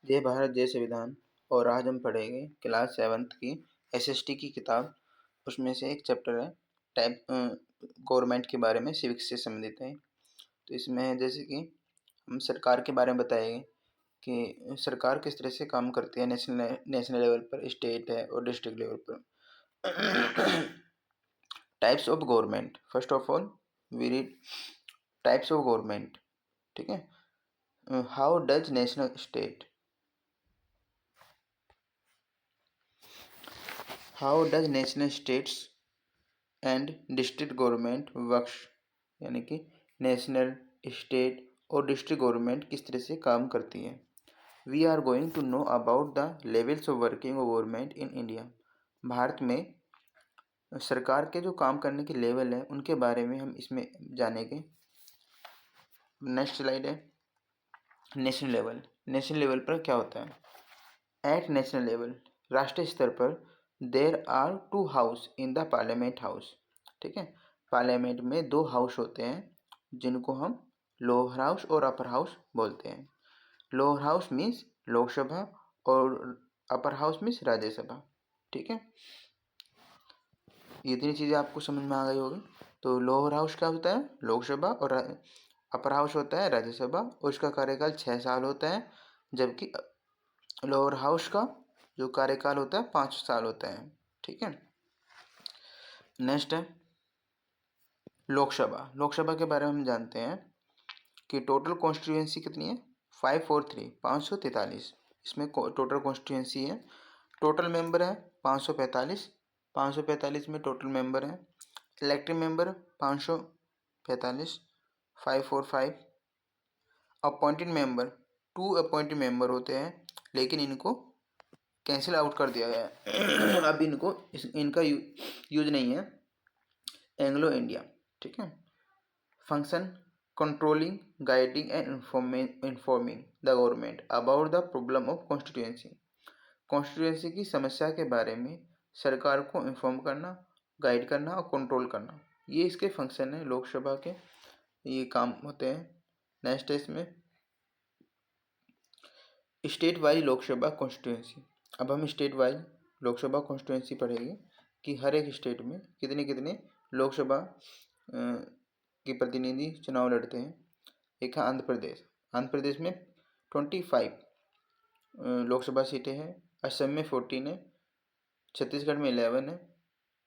जय भारत जय संविधान। और आज हम पढ़ेंगे क्लास 7th की एसएसटी की किताब। उसमें से एक चैप्टर है टाइप गवर्नमेंट के बारे में, सिविक्स से संबंधित है। तो इसमें जैसे कि हम सरकार के बारे में बताएंगे कि सरकार किस तरह से काम करती है नेशनल लेवल पर, स्टेट है और डिस्ट्रिक्ट लेवल पर। Types of government, first of all we read types of government. ठीक है। How does national state, how does national states and district government works, यानी कि नेशनल, स्टेट और डिस्ट्रिक्ट गवर्नमेंट किस तरह से काम करती है। We are going to know about the levels of working of government in India. भारत में सरकार के जो काम करने के लेवल हैं उनके बारे में हम इसमें जानेंगे। नेक्स्ट स्लाइड है नेशनल लेवल। नेशनल लेवल पर क्या होता है। एट नेशनल लेवल, राष्ट्रीय स्तर पर, there are 2 house in the parliament house. ठीक है, पार्लियामेंट में 2 हाउस होते हैं जिनको हम लोअर हाउस और अपर हाउस बोलते हैं। लोअर हाउस मीन्स लोकसभा और अपर हाउस मीन्स राज्यसभा। ठीक है, ये तीन चीज़ें आपको समझ में आ गई होगी। तो लोअर हाउस क्या होता है, लोकसभा, और अपर हाउस होता है राज्यसभा, और इसका कार्यकाल 6 साल होता है, जबकि लोअर हाउस का जो कार्यकाल होता है 5 साल होता है। ठीक है, नेक्स्ट है लोकसभा। लोकसभा के बारे में हम जानते हैं कि टोटल कॉन्स्टिट्यूएंसी कितनी है, 543, 543। इसमें टोटल कॉन्स्टिट्यूएंसी है। टोटल मेंबर है 545, 545 में टोटल मेंबर है। Elected member 545, 545। Appointed member 2 appointed member होते हैं, लेकिन इनको कैंसिल आउट कर दिया गया है। अब इनका यूज नहीं है। Anglo India. ठीक है। Function controlling, guiding and informing the government about the problem of constituency. Constituency की समस्या के बारे में सरकार को इन्फॉर्म करना, गाइड करना और कंट्रोल करना, ये इसके फंक्शन है लोकसभा के, ये काम होते हैं। नेक्स्ट है इसमें स्टेट वाइज लोकसभा कॉन्स्टिट्यूएंसी। अब हम स्टेट वाइज लोकसभा कॉन्स्टिट्यूएंसी पढ़ेंगे कि हर एक स्टेट में कितने कितने लोकसभा के प्रतिनिधि चुनाव लड़ते हैं। एक है आंध्र प्रदेश। आंध्र प्रदेश में 25 लोकसभा सीटें हैं। असम में 14 है। छत्तीसगढ़ में 11 है।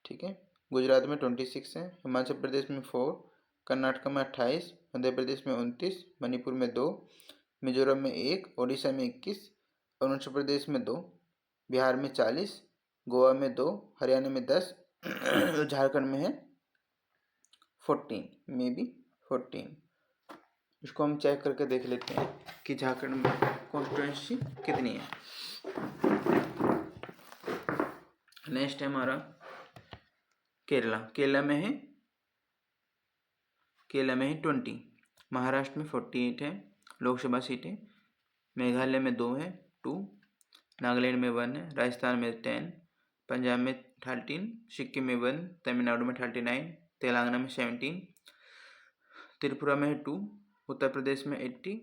ठीक है, गुजरात में 26 है। हिमाचल प्रदेश में 4, कर्नाटक में 28, मध्य प्रदेश में 29, मणिपुर में 2, मिजोरम में 1, उड़ीसा में 21, अरुणाचल प्रदेश में 2, बिहार में 40, गोवा में 2, हरियाणा में 10, झारखंड में है 14, मे बी 14। इसको हम चेक करके देख लेते हैं कि झारखंड में कॉन्स्टिट्यूएंसी कितनी है। नेक्स्ट है हमारा केरला। केरला में है 20। महाराष्ट्र में 48 है लोकसभा सीटें। मेघालय में 2 है, 2। नागालैंड में 1 है। राजस्थान में 10, पंजाब में 13, सिक्किम में 1, तमिलनाडु में 39, तेलंगाना में 17, त्रिपुरा में है 2, उत्तर प्रदेश में 80,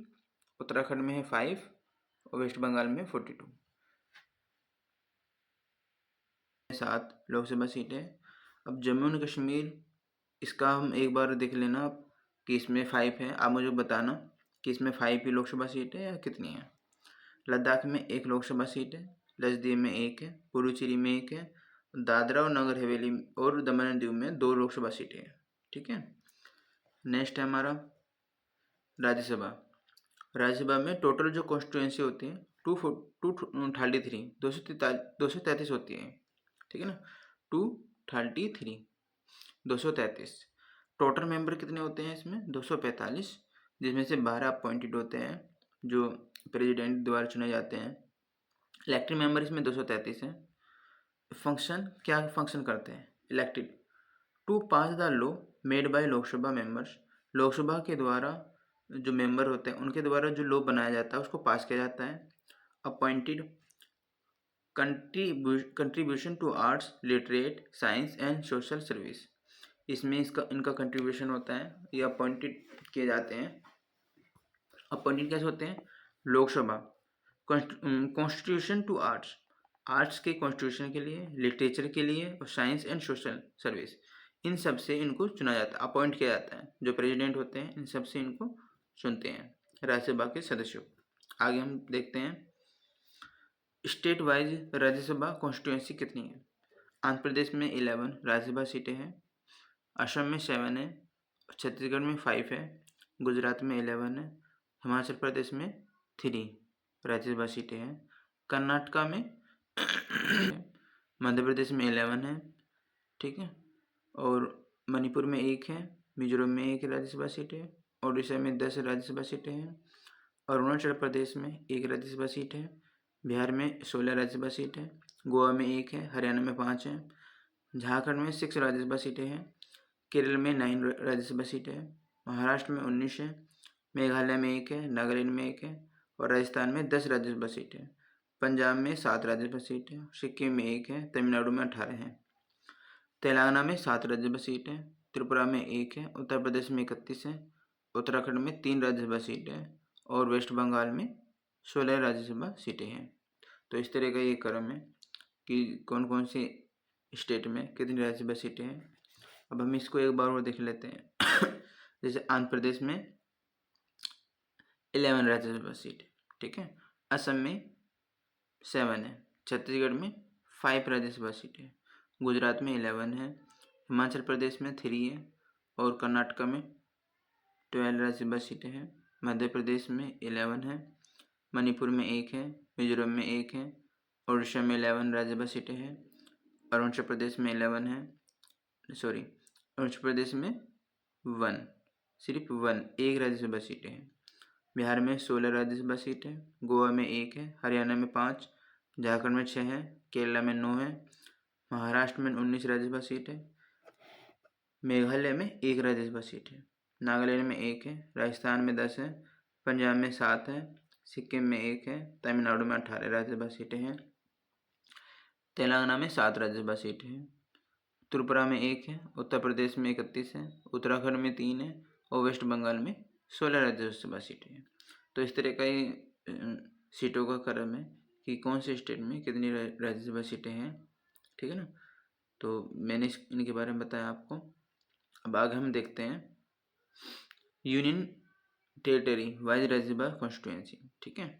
उत्तराखंड में है 5 और वेस्ट बंगाल में 42। 7 लोकसभा सीटें। अब जम्मू एंड कश्मीर, इसका हम एक बार देख लेना आप कि इसमें 5 है। आप मुझे बताना कि इसमें 5 ही लोकसभा सीट है या कितनी है। लद्दाख में 1 लोकसभा सीट है। लक्षद्वीप में 1 है। पुडुचेरी में 1 है। दादरा और नगर हवेली और दमन एंड दीव में 2 लोकसभा सीटें हैं। ठीक है, नेक्स्ट है हमारा राज्यसभा। राज्यसभा में टोटल जो कॉन्स्टिट्यूएंसी होती है 233, 233 होती है। ठीक है ना, 233, 233। टोटल मेंबर कितने होते हैं इसमें, 245, जिसमें से 12 अपॉइंटेड होते हैं जो प्रेसिडेंट द्वारा चुने जाते हैं। इलेक्टेड मेंबर इसमें 233 हैं। फंक्शन, क्या फंक्शन करते हैं elected, to pass the law made by Lok Sabha members. Lok Sabha के द्वारा जो मेंबर होते हैं उनके द्वारा जो लॉ बनाया जाता है उसको पास किया जाता है। Appointed contribution to arts, literate, science and social service. इसमें इनका कंट्रीब्यूशन होता है, ये अपॉइंटेड किए जाते हैं। अपॉइंटेड कैसे होते हैं, Lok Sabha constitution to arts, arts के कॉन्स्टिट्यूशन के लिए, लिटरेचर के लिए और साइंस एंड सोशल सर्विस, इन सब से इनको चुना जाता है, अपॉइंट किया जाता है। जो प्रेसिडेंट होते हैं इन सब से इनको चुनते हैं राज्यसभा के सदस्यों। आगे हम देखते हैं स्टेट वाइज राज्यसभा कॉन्स्टिट्यूंसी कितनी है। आंध्र प्रदेश में 11 राज्यसभा सीटें हैं, असम में 7 है, छत्तीसगढ़ में 5 है, गुजरात में 11 है, हिमाचल प्रदेश में 3 राज्यसभा सीटें हैं, कर्नाटका में मध्य प्रदेश में 11 है, ठीक है, और मणिपुर में 1 है, मिजोरम में 1 राज्यसभा सीट है, उड़ीसा में 10 राज्यसभा सीटें हैं, अरुणाचल प्रदेश में 1 राज्यसभा सीट है, बिहार में 16 राज्यसभा सीट है, गोवा में 1 है, हरियाणा में 5 है, झारखंड में 6 राज्यसभा सीटें हैं, केरल में 9 राज्यसभा सीटें हैं, महाराष्ट्र में 19 है, मेघालय में 1 है, नागालैंड में 1 है, और राजस्थान में 10 राज्यसभा सीटें हैं, पंजाब में 7 राज्यसभा सीटें हैं, सिक्किम में 1 है, तमिलनाडु में 18 हैं, तेलंगाना में 7 राज्यसभा सीटें हैं, त्रिपुरा में 1 है, उत्तर प्रदेश में 31 है, उत्तराखंड में 3 राज्यसभा सीटें हैं, और वेस्ट बंगाल में 16 राज्यसभा सीटें हैं। तो इस तरह का ये क्रम है कि कौन कौन से स्टेट में कितनी राज्यसभा सीटें हैं। अब हम इसको एक बार और देख लेते हैं जैसे आंध्र प्रदेश में 11 राज्यसभा सीट, ठीक है, असम में 7 है, छत्तीसगढ़ में 5 राज्यसभा सीटें हैं, गुजरात में 11 है, हिमाचल प्रदेश में 3 है, और कर्नाटक में 12 राज्यसभा सीटें हैं, मध्य प्रदेश में 11 है, मणिपुर में 1 है, मिजोरम में 1 है, उड़ीसा में 11 राज्यसभा सीटें हैं, अरुणाचल प्रदेश में 11 है, अरुणाचल प्रदेश में 1, सिर्फ 1 राज्यसभा सीटें हैं, बिहार में 16 राज्यसभा सीटें, गोवा में 1 है, हरियाणा में 5, झारखंड में 6 है, केरला में 9 है, महाराष्ट्र में 19 राज्यसभा सीट है, मेघालय में 1 राज्यसभा सीट है, नागालैंड में 1 है, राजस्थान में 10 है, पंजाब में 7 है, सिक्किम में 1 है, तमिलनाडु में 18 राज्यसभा सीटें हैं, तेलंगाना में 7 राज्यसभा सीटें हैं, त्रिपुरा में 1 है, उत्तर प्रदेश में 31 है, उत्तराखंड में 3 है, और वेस्ट बंगाल में 16 राज्यसभा सीटें हैं। तो इस तरह का ये सीटों का क्रम है कि कौन से स्टेट में कितनी राज्यसभा सीटें हैं, ठीक है ना। तो मैंने इनके बारे में बताया आपको। अब आगे हम देखते हैं union territory wise Rajya Sabha constituency, ठीक है।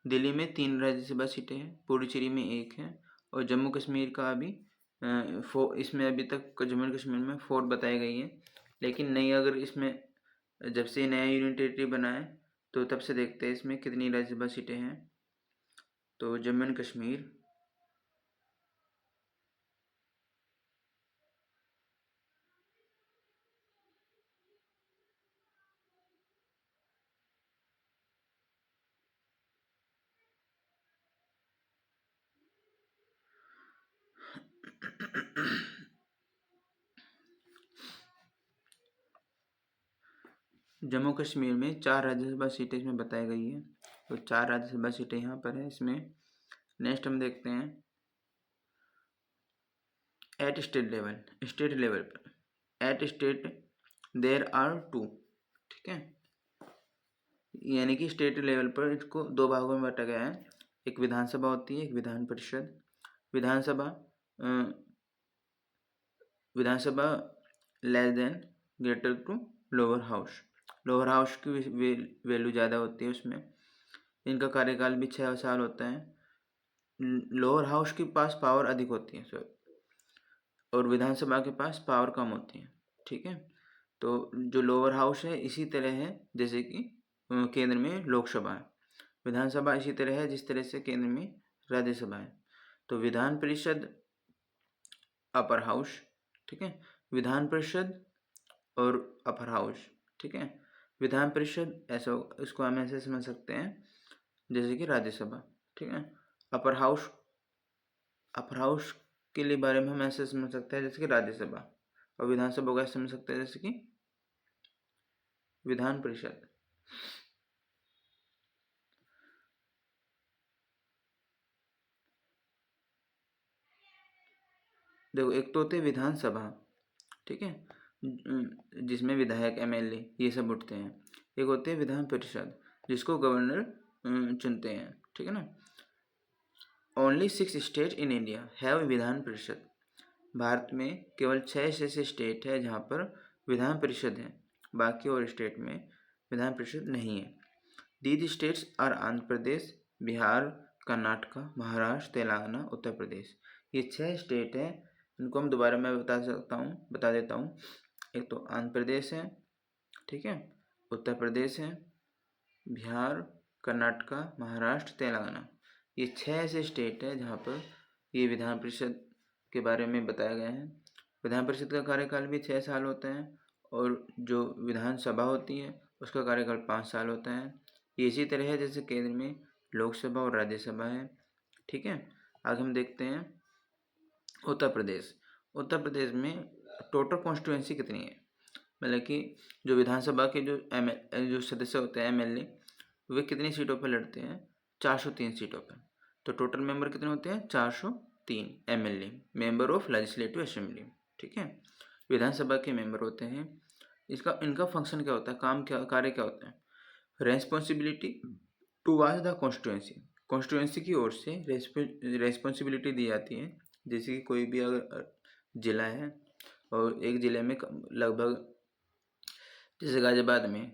दिल्ली में 3 राज्यसभा सीटें हैं, पुडुचेरी में 1 है, और जम्मू कश्मीर का अभी इसमें अभी तक जम्मू कश्मीर में 4 बताई गई है, लेकिन नई अगर इसमें जब से नया यूनियन टेरिटरी बना है तो तब से देखते हैं इसमें कितनी राज्यसभा सीटें हैं। तो जम्मू एंड कश्मीर जम्मू कश्मीर में 4 राज्यसभा सीटें इसमें बताई गई है, तो 4 राज्यसभा सीटें यहाँ पर है इसमें। नेक्स्ट हम देखते हैं एट स्टेट लेवल पर एट स्टेट देयर आर 2, ठीक है, यानी कि स्टेट लेवल पर इसको 2 भागों में बांटा गया है, एक विधानसभा होती है, एक विधान परिषद। विधानसभा less than greater to lower house की वैल्यू ज़्यादा होती है उसमें, इनका कार्यकाल भी 6 साल होता है। लोअर हाउस के पास पावर अधिक होती है और विधानसभा के पास पावर कम होती है, ठीक है। तो जो लोअर हाउस है इसी तरह है जैसे कि केंद्र में लोकसभा है, विधानसभा इसी तरह है जिस तरह से केंद्र में राज्यसभा है। तो विधान परिषद अपर हाउस, ठीक है, विधान परिषद और अपर हाउस, ठीक है। विधान परिषद ऐसा इसको हम ऐसे समझ सकते हैं जैसे कि राज्यसभा, ठीक है। अपर हाउस के लिए बारे में हम ऐसे समझ सकते हैं जैसे कि राज्यसभा, और विधानसभा को ऐसे समझ सकते हैं जैसे कि विधान परिषद। देखो एक तो होते हैं विधानसभा, ठीक है, जिसमें विधायक एमएलए ये सब उठते हैं। एक होते हैं विधान परिषद जिसको गवर्नर चुनते हैं, ठीक है ना। Only 6 state in India have Vidhan Parishad. Bharat में केवल 6 ऐसे स्टेट है जहाँ पर विधान परिषद है, बाकी और स्टेट में विधान परिषद नहीं है। These states are Andhra Pradesh, Bihar, Karnataka, Maharashtra, Telangana, Uttar Pradesh. ये 6 स्टेट हैं, इनको हम दोबारा मैं बता देता हूँ। एक तो आंध्र प्रदेश है, ठीक है, उत्तर प्रदेश है, बिहार, कर्नाटक, महाराष्ट्र, तेलंगाना। ये 6 ऐसे स्टेट है जहाँ पर ये विधान परिषद के बारे में बताया गया है। विधान परिषद का कार्यकाल भी 6 साल होता है और जो विधानसभा होती है उसका कार्यकाल 5 साल होता है। ये इसी तरह है जैसे केंद्र में लोकसभा और राज्यसभा है, ठीक है। आगे हम देखते हैं उत्तर प्रदेश। उत्तर प्रदेश में टोटल कॉन्स्टिट्यूएंसी कितनी है, मतलब कि जो विधानसभा के जो सदस्य होते हैं MLA, वे कितनी सीटों पर लड़ते हैं, 403 सीटों पर। तो टोटल मेंबर कितने होते हैं, 403 MLA, member of legislative assembly, ठीक है, विधानसभा के मेंबर होते हैं। इनका फंक्शन क्या होता है, कार्य क्या होता है। Responsibility to watch the constituency की ओर से रेस्पॉन्सिबिलिटी दी जाती है। जैसे कि कोई भी अगर जिला है और एक ज़िले में लगभग, जैसे गाजियाबाद में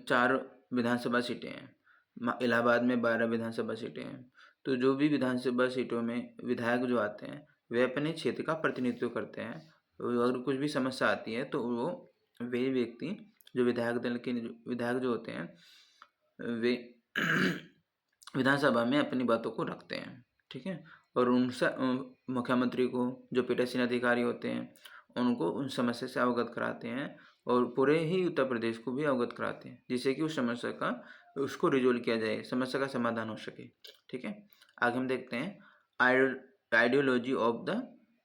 4 विधानसभा सीटें हैं, इलाहाबाद में 12 विधानसभा सीटें हैं, तो जो भी विधानसभा सीटों में विधायक जो आते हैं वे अपने क्षेत्र का प्रतिनिधित्व करते हैं। अगर कुछ भी समस्या आती है तो वे व्यक्ति जो विधायक जो होते हैं वे विधानसभा में अपनी बातों को रखते हैं, ठीक है। और उनसे मुख्यमंत्री को, जो पीठासीन अधिकारी होते हैं, उनको उन समस्या से अवगत कराते हैं और पूरे ही उत्तर प्रदेश को भी अवगत कराते हैं, जिससे कि उस समस्या का उसको रिजोल्व किया जाए, समस्या का समाधान हो सके, ठीक है। आगे हम देखते हैं आइडियोलॉजी ऑफ द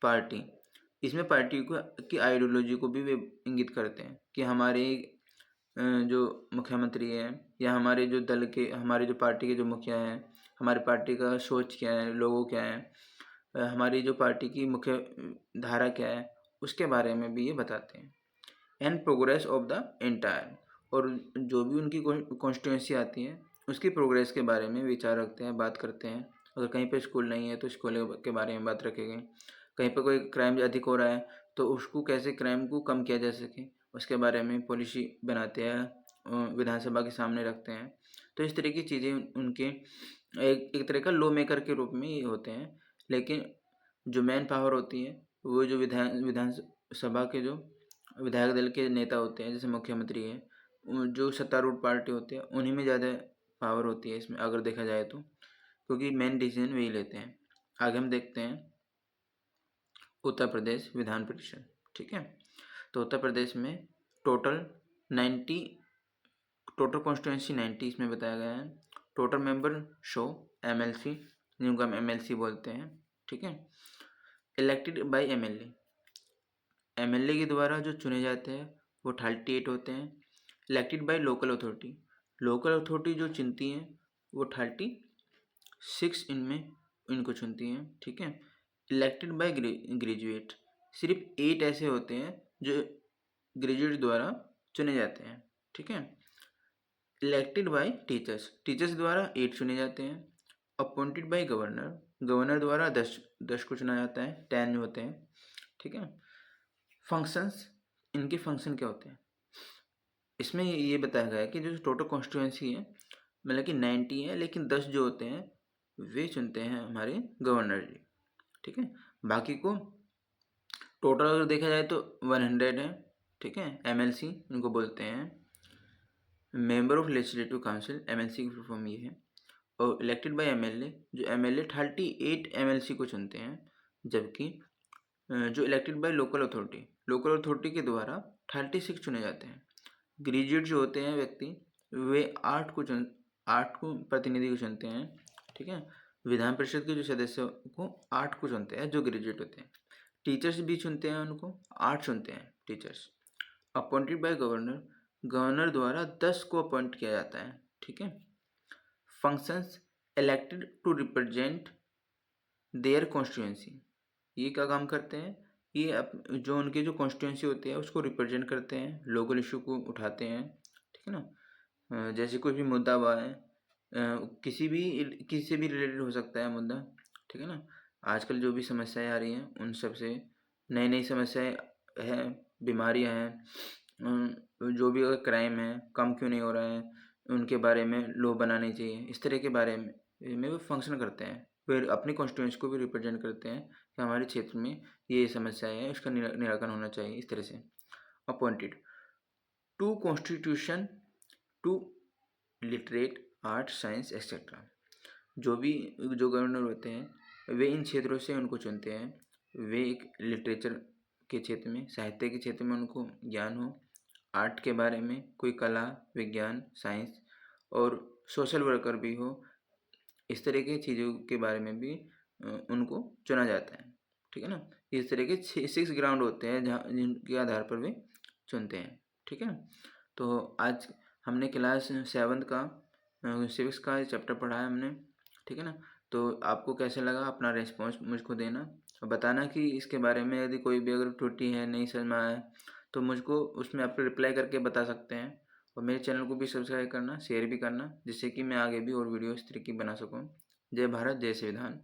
पार्टी। इसमें पार्टी की आइडियोलॉजी को भी वे इंगित करते हैं कि हमारे जो मुख्यमंत्री है या हमारे जो दल के, हमारे जो पार्टी के जो मुखिया हैं, हमारी पार्टी का सोच क्या है, लोगो क्या है, हमारी जो पार्टी की मुख्य धारा क्या है, उसके बारे में भी ये बताते हैं। And progress of the entire, और जो भी उनकी कॉन्स्टिट्यूंसी आती है उसकी प्रोग्रेस के बारे में विचार रखते हैं, बात करते हैं। अगर कहीं पे स्कूल नहीं है तो स्कूल के बारे में बात रखेंगे। कहीं पे कोई क्राइम अधिक हो रहा है तो उसको कैसे क्राइम को कम किया जा सके उसके बारे में पॉलिसी बनाते हैं, विधानसभा के सामने रखते हैं। तो इस तरह की चीज़ें उनके एक तरह का लॉ मेकर के रूप में ये होते हैं। लेकिन जो मेन पावर होती है वो जो विधानसभा के जो विधायक दल के नेता होते हैं, जैसे मुख्यमंत्री है, जो सत्तारूढ़ पार्टी होती है उन्हीं में ज़्यादा पावर होती है इसमें, अगर देखा जाए तो, क्योंकि मेन डिसीजन वही लेते हैं। आगे हम देखते हैं उत्तर प्रदेश विधान परिषद, ठीक है। तो उत्तर प्रदेश में टोटल कॉन्स्टिट्यूंसी 90 इसमें बताया गया है। टोटल मेंबर शो MLC, जिनको हम MLC बोलते हैं, ठीक है। इलेक्टेड बाय MLA के द्वारा जो चुने जाते हैं वो 38 होते हैं। इलेक्टेड बाय लोकल अथॉरिटी जो चुनती हैं वो 36 इनको चुनती हैं, ठीक है। इलेक्टेड बाय ग्रेजुएट, सिर्फ 8 ऐसे होते हैं जो ग्रेजुएट द्वारा चुने जाते हैं, ठीक है। इलेक्टेड बाय टीचर्स द्वारा 8 चुने जाते हैं। अपॉइंटेड बाय गवर्नर द्वारा 10 को चुना जाता है, 10 होते हैं, ठीक है। फंक्शंस, इनके फंक्शन क्या होते हैं, इसमें ये बताया गया है कि जो टोटल कॉन्स्टिट्यूएंसी है मतलब कि 90 है, लेकिन 10 जो होते हैं वे चुनते हैं हमारे गवर्नर जी, ठीक है। बाकी को टोटल अगर देखा जाए तो 100 है, ठीक है। MLC इनको बोलते हैं, member of legislative council, MLC की फुल फॉर्म ये है। और इलेक्टेड बाय MLA, जो MLA 38 MLC को चुनते हैं, जबकि जो इलेक्टेड बाय लोकल अथॉरिटी के द्वारा 36 चुने जाते हैं। ग्रेजुएट जो होते हैं व्यक्ति वे 8 को प्रतिनिधि को चुनते हैं, ठीक है। विधान परिषद के जो सदस्य को 8 को चुनते हैं जो ग्रेजुएट होते हैं। टीचर्स भी चुनते हैं, उनको 8 चुनते हैं टीचर्स। अपॉइंटेड बाय गवर्नर द्वारा 10 को अपॉइंट किया जाता है, ठीक है। Functions, elected to represent their constituency, ये क्या काम करते हैं, ये जो उनकी जो कॉन्स्टिट्यूएंसी होती है उसको रिप्रेजेंट करते हैं, लोकल इशू को उठाते हैं, ठीक है ना। जैसे कोई भी मुद्दा हुआ है किसी से भी रिलेटेड हो सकता है मुद्दा, ठीक है ना। आजकल जो भी समस्याएं आ रही हैं उन सब से, नई नई समस्याएं हैं, बीमारियां हैं, जो भी अगर क्राइम है कम क्यों नहीं हो रहा है, उनके बारे में लॉ बनाने चाहिए, इस तरह के बारे में वो फंक्शन करते हैं। फिर अपनी कॉन्स्टिट्यूंसी को भी रिप्रेजेंट करते हैं कि हमारे क्षेत्र में ये समस्याएं हैं, इसका निराकरण होना चाहिए, इस तरह से। Appointed to constitution to literate, art, science etcetera. जो गवर्नर होते हैं वे इन क्षेत्रों से उनको चुनते हैं। वे एक लिटरेचर के क्षेत्र में, साहित्य के क्षेत्र में उनको ज्ञान हो, आर्ट के बारे में, कोई कला, विज्ञान, साइंस, और सोशल वर्कर भी हो, इस तरह की चीज़ों के बारे में भी उनको चुना जाता है, ठीक है ना। इस तरह के 6 ग्राउंड होते हैं जहाँ जिनके आधार पर वे चुनते हैं, ठीक है ना। तो आज हमने क्लास 7 का सिविक्स का चैप्टर पढ़ा है हमने, ठीक है ना। तो आपको कैसे लगा, अपना रिस्पॉन्स मुझको देना और बताना कि इसके बारे में यदि कोई भी अगर त्रुटि है, नहीं समझ में आया, तो मुझको उसमें आप रिप्लाई करके बता सकते हैं। और मेरे चैनल को भी सब्सक्राइब करना, शेयर भी करना, जिससे कि मैं आगे भी और वीडियो इस तरह की बना सकूँ। जय भारत, जय संविधान।